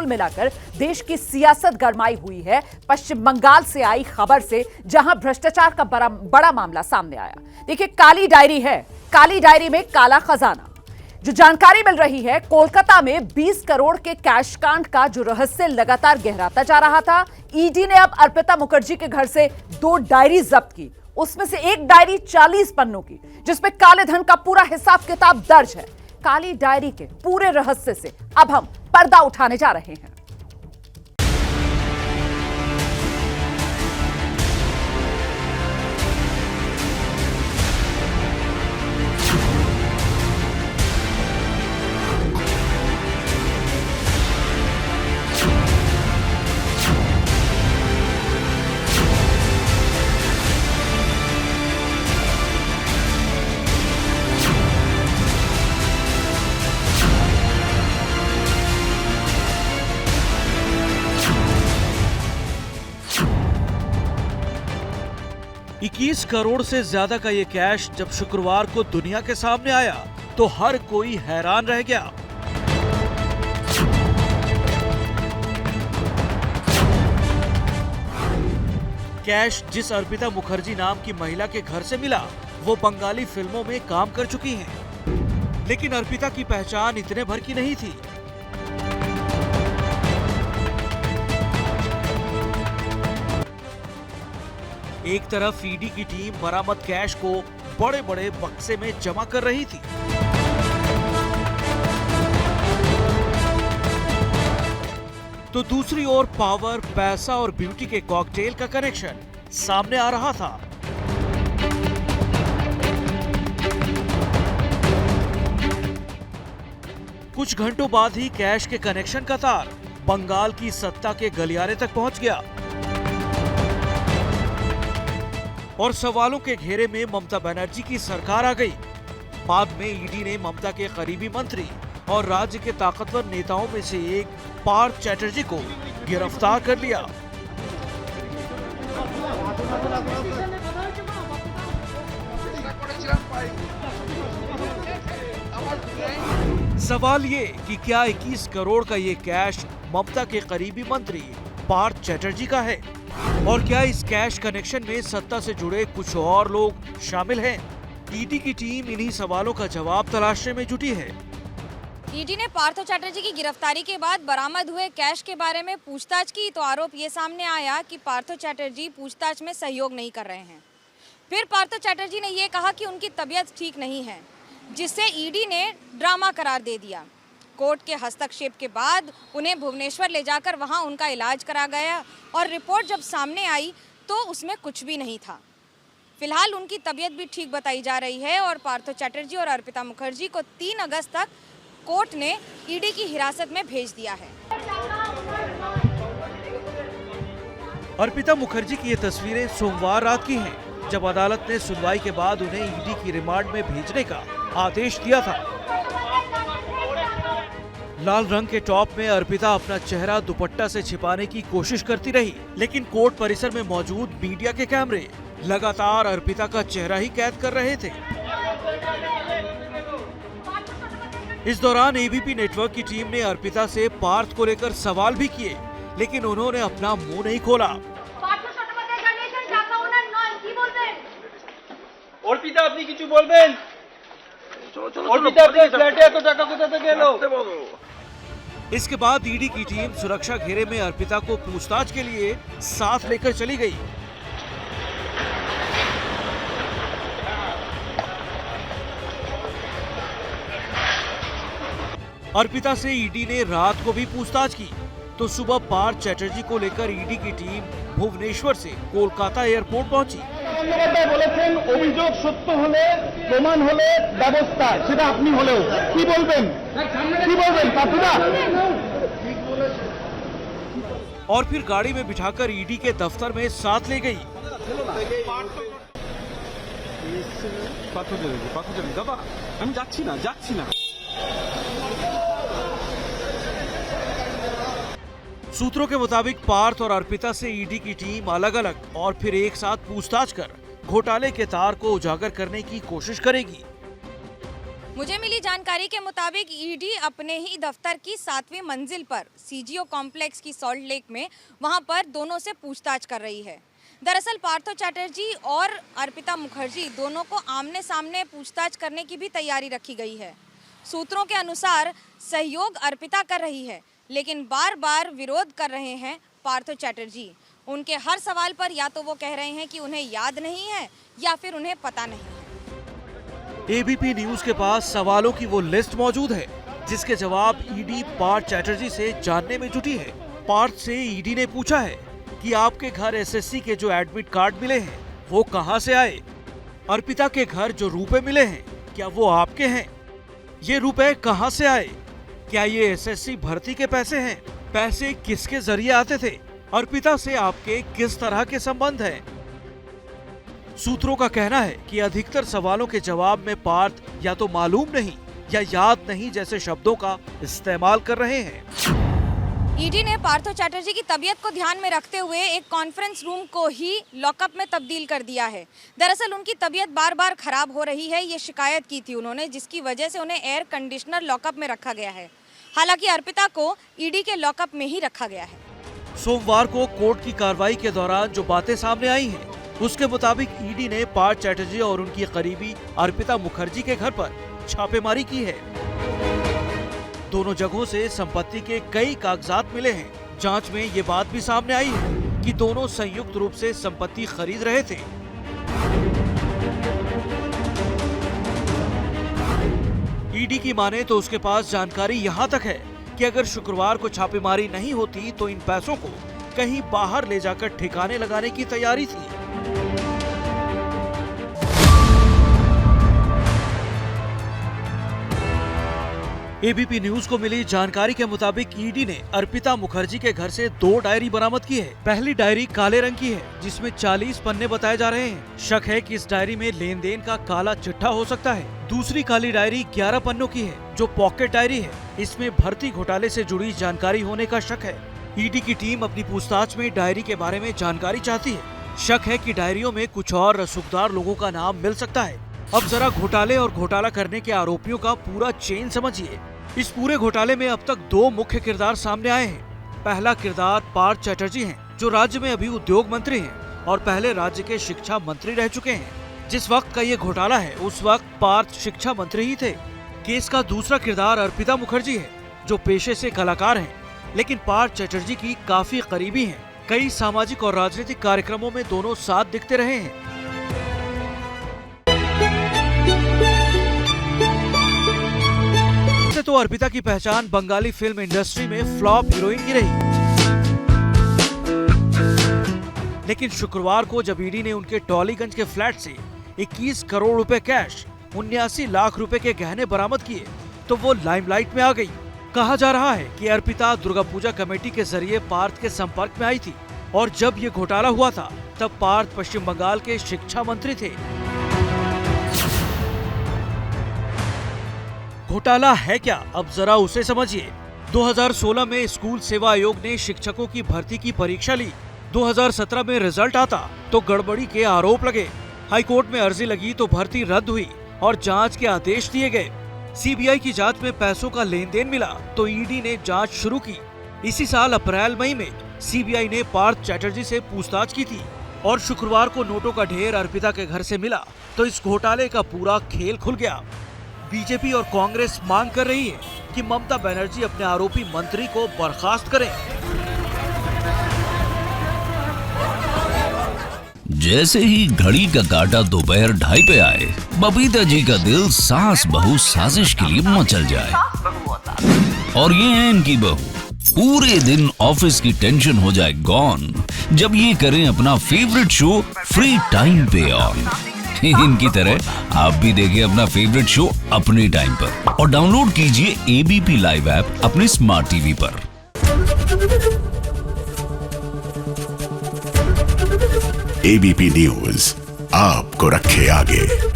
कुल मिलाकर देश की सियासत गरमाई हुई है पश्चिम बंगाल से आई खबर से, जहां भ्रष्टाचार का बड़ा मामला सामने आया। देखिए, काली डायरी है, काली डायरी में काला खजाना। जो जानकारी मिल रही है, कोलकाता में 20 करोड़ के कैश कांड का जो रहस्य लगातार गहराता जा रहा था, ईडी ने अब अर्पिता मुखर्जी के घर से 2 डायरी जब्त की। उसमें से एक डायरी 40 पन्नों की, जिसमें काले धन का पूरा हिसाब किताब दर्ज है। काली डायरी के पूरे रहस्य से अब हम पर्दा उठाने जा रहे हैं। $21 करोड़ से ज्यादा का ये कैश जब शुक्रवार को दुनिया के सामने आया तो हर कोई हैरान रह गया। कैश जिस अर्पिता मुखर्जी नाम की महिला के घर से मिला, वो बंगाली फिल्मों में काम कर चुकी हैं। लेकिन अर्पिता की पहचान इतने भर की नहीं थी। एक तरफ ईडी की टीम बरामद कैश को बड़े बड़े बक्से में जमा कर रही थी, तो दूसरी ओर पावर, पैसा और ब्यूटी के कॉकटेल का कनेक्शन सामने आ रहा था। कुछ घंटों बाद ही कैश के कनेक्शन का तार बंगाल की सत्ता के गलियारे तक पहुंच गया और सवालों के घेरे में ममता बनर्जी की सरकार आ गई। बाद में ईडी ने ममता के करीबी मंत्री और राज्य के ताकतवर नेताओं में से एक पार्थ चैटर्जी को गिरफ्तार कर लिया। सवाल ये कि क्या 21 करोड़ का ये कैश ममता के करीबी मंत्री पार्थ चैटर्जी का है, और क्या इस कैश कनेक्शन में सत्ता से जुड़े कुछ और लोग शामिल हैं? ईडी की टीम इन्हीं सवालों का जवाब तलाशने में जुटी है। ईडी ने पार्थ चैटर्जी की गिरफ्तारी के बाद बरामद हुए कैश के बारे में पूछताछ की तो आरोप ये सामने आया कि पार्थ चैटर्जी पूछताछ में सहयोग नहीं कर रहे हैं। फिर पार्थ चैटर्जी ने ये कहा कि उनकी तबीयत ठीक नहीं है, जिससे ईडी ने ड्रामा करार दे दिया। कोर्ट के हस्तक्षेप के बाद उन्हें भुवनेश्वर ले जाकर वहां उनका इलाज करा गया और रिपोर्ट जब सामने आई तो उसमें कुछ भी नहीं था। फिलहाल उनकी तबीयत भी ठीक बताई जा रही है और पार्थ चैटर्जी और अर्पिता मुखर्जी को 3 अगस्त तक कोर्ट ने ईडी की हिरासत में भेज दिया है। अर्पिता मुखर्जी की ये तस्वीरें सोमवार रात की हैं, जब अदालत ने सुनवाई के बाद उन्हें ईडी की रिमांड में भेजने का आदेश दिया था। लाल रंग के टॉप में अर्पिता अपना चेहरा दुपट्टा से छिपाने की कोशिश करती रही, लेकिन कोर्ट परिसर में मौजूद मीडिया के कैमरे लगातार अर्पिता का चेहरा ही कैद कर रहे थे। इस दौरान एबीपी नेटवर्क की टीम ने अर्पिता से पार्थ को लेकर सवाल भी किए, लेकिन उन्होंने अपना मुंह नहीं खोला। अर्पिता अपनी किछु बोलबेन? अर्पिता अपने फ्लैटे तो टाका कोथা থেকে এলো? इसके बाद ईडी की टीम सुरक्षा घेरे में अर्पिता को पूछताछ के लिए साथ लेकर चली गई। अर्पिता से ईडी ने रात को भी पूछताछ की, तो सुबह पार्थ चैटर्जी को लेकर ईडी की टीम भुवनेश्वर से कोलकाता एयरपोर्ट पहुंची। বলেছেন অভিযোগ সত্য হলে প্রমাণ হলে ব্যবস্থা, সেটা আপনি হলেও কি বলবেন? কি বলবেন পার্থদা? और फिर गाड़ी में बिठाकर ईडी के दफ्तर में साथ ले गई। দাদা আমি যাচ্ছি না। सूत्रों के मुताबिक पार्थ और अर्पिता से ईडी की टीम अलग अलग और फिर एक साथ पूछताछ कर घोटाले के तार को उजागर करने की कोशिश करेगी। मुझे मिली जानकारी के मुताबिक ईडी अपने ही दफ्तर की 7वीं मंजिल पर सीजीओ कॉम्प्लेक्स की सॉल्ट लेक में वहां पर दोनों से पूछताछ कर रही है। दरअसल पार्थो चैटर्जी और अर्पिता मुखर्जी दोनों को आमने सामने पूछताछ करने की भी तैयारी रखी गई है। सूत्रों के अनुसार सहयोग अर्पिता कर रही है, लेकिन बार बार विरोध कर रहे हैं पार्थो चैटर्जी। उनके हर सवाल पर या तो वो कह रहे हैं कि उन्हें याद नहीं है या फिर उन्हें पता नहीं है। एबीपी न्यूज के पास सवालों की वो लिस्ट मौजूद है जिसके जवाब ईडी पार्थ चैटर्जी से जानने में जुटी है। पार्थ से ईडी ने पूछा है कि आपके घर एसएससी के जो एडमिट कार्ड मिले हैं वो कहां से आए? अर्पिता के घर जो रुपए मिले हैं क्या वो आपके हैं? ये रुपए कहां से आए? क्या ये एसएससी भर्ती के पैसे हैं? पैसे किसके जरिए आते थे? अर्पिता से आपके किस तरह के संबंध हैं? सूत्रों का कहना है कि अधिकतर सवालों के जवाब में पार्थ या तो मालूम नहीं या याद नहीं जैसे शब्दों का इस्तेमाल कर रहे हैं। ईडी ने पार्थो चैटर्जी की तबीयत को ध्यान में रखते हुए एक कॉन्फ्रेंस रूम को ही लॉकअप में तब्दील कर दिया है। दरअसल उनकी तबीयत बार बार खराब हो रही है, ये शिकायत की थी उन्होंने, जिसकी वजह से उन्हें एयर कंडीशनर लॉकअप में रखा गया है। हालांकि अर्पिता को ईडी के लॉकअप में ही रखा गया है। सोमवार को कोर्ट की कार्रवाई के दौरान जो बातें सामने आई हैं, उसके मुताबिक ईडी ने पार्थ चैटर्जी और उनकी करीबी अर्पिता मुखर्जी के घर पर छापेमारी की है। दोनों जगहों से संपत्ति के कई कागजात मिले हैं। जांच में ये बात भी सामने आई है कि दोनों संयुक्त रूप से संपत्ति खरीद रहे थे। ईडी की माने तो उसके पास जानकारी यहाँ तक है कि अगर शुक्रवार को छापेमारी नहीं होती तो इन पैसों को कहीं बाहर ले जाकर ठिकाने लगाने की तैयारी थी। एबीपी न्यूज को मिली जानकारी के मुताबिक ईडी ने अर्पिता मुखर्जी के घर से 2 डायरी बरामद की है। पहली डायरी काले रंग की है जिसमें 40 पन्ने बताए जा रहे हैं। शक है कि इस डायरी में लेन देन का काला चिट्ठा हो सकता है। दूसरी काली डायरी 11 पन्नों की है जो पॉकेट डायरी है। इसमें भर्ती घोटाले से जुड़ी जानकारी होने का शक है। ईडी की टीम अपनी पूछताछ में डायरी के बारे में जानकारी चाहती है। शक है कि डायरियों में कुछ और रसूखदार लोगों का नाम मिल सकता है। अब जरा घोटाले और घोटाला करने के आरोपियों का पूरा चेन समझिए। इस पूरे घोटाले में अब तक 2 मुख्य किरदार सामने आए हैं। पहला किरदार पार्थ चैटर्जी हैं, जो राज्य में अभी उद्योग मंत्री हैं और पहले राज्य के शिक्षा मंत्री रह चुके हैं। जिस वक्त का ये घोटाला है उस वक्त पार्थ शिक्षा मंत्री ही थे। केस का दूसरा किरदार अर्पिता मुखर्जी है, जो पेशे से कलाकार हैं, लेकिन पार्थ चैटर्जी की काफी करीबी हैं। कई सामाजिक और राजनीतिक कार्यक्रमों में दोनों साथ दिखते रहे हैं। तो अर्पिता की पहचान बंगाली फिल्म इंडस्ट्री में फ्लॉप हीरोइन की रही, लेकिन शुक्रवार को जब ईडी ने उनके टॉलीगंज के फ्लैट से 21 करोड़ रुपए कैश, 79 लाख रुपए के गहने बरामद किए तो वो लाइमलाइट में आ गई। कहा जा रहा है कि अर्पिता दुर्गा पूजा कमेटी के जरिए पार्थ के संपर्क में आई थी और जब ये घोटाला हुआ था तब पार्थ पश्चिम बंगाल के शिक्षा मंत्री थे। घोटाला है क्या, अब जरा उसे समझिए। 2016 में स्कूल सेवा आयोग ने शिक्षकों की भर्ती की परीक्षा ली। 2017 में रिजल्ट आता तो गड़बड़ी के आरोप लगे। हाईकोर्ट में अर्जी लगी तो भर्ती रद्द हुई और जांच के आदेश दिए गए। सीबीआई की जांच में पैसों का लेन देन मिला तो ईडी ने जांच शुरू की। इसी साल अप्रैल मई में सीबीआई ने पार्थ चैटर्जी से पूछताछ की थी और शुक्रवार को नोटों का ढेर अर्पिता के घर से मिला तो इस घोटाले का पूरा खेल खुल गया। बीजेपी और कांग्रेस मांग कर रही है कि ममता बनर्जी अपने आरोपी मंत्री को बर्खास्त करें। जैसे ही घड़ी का काटा दोपहर 2:30 पे आए, बबीता जी का दिल सास बहू साजिश के लिए मचल जाए। और ये है इनकी बहू, पूरे दिन ऑफिस की टेंशन हो जाए गॉन जब ये करें अपना फेवरेट शो फ्री टाइम पे ऑन। इनकी तरह आप भी देखिए अपना फेवरेट शो अपने टाइम पर और डाउनलोड कीजिए एबीपी लाइव ऐप अपने स्मार्ट टीवी पर। एबीपी न्यूज आपको रखे आगे।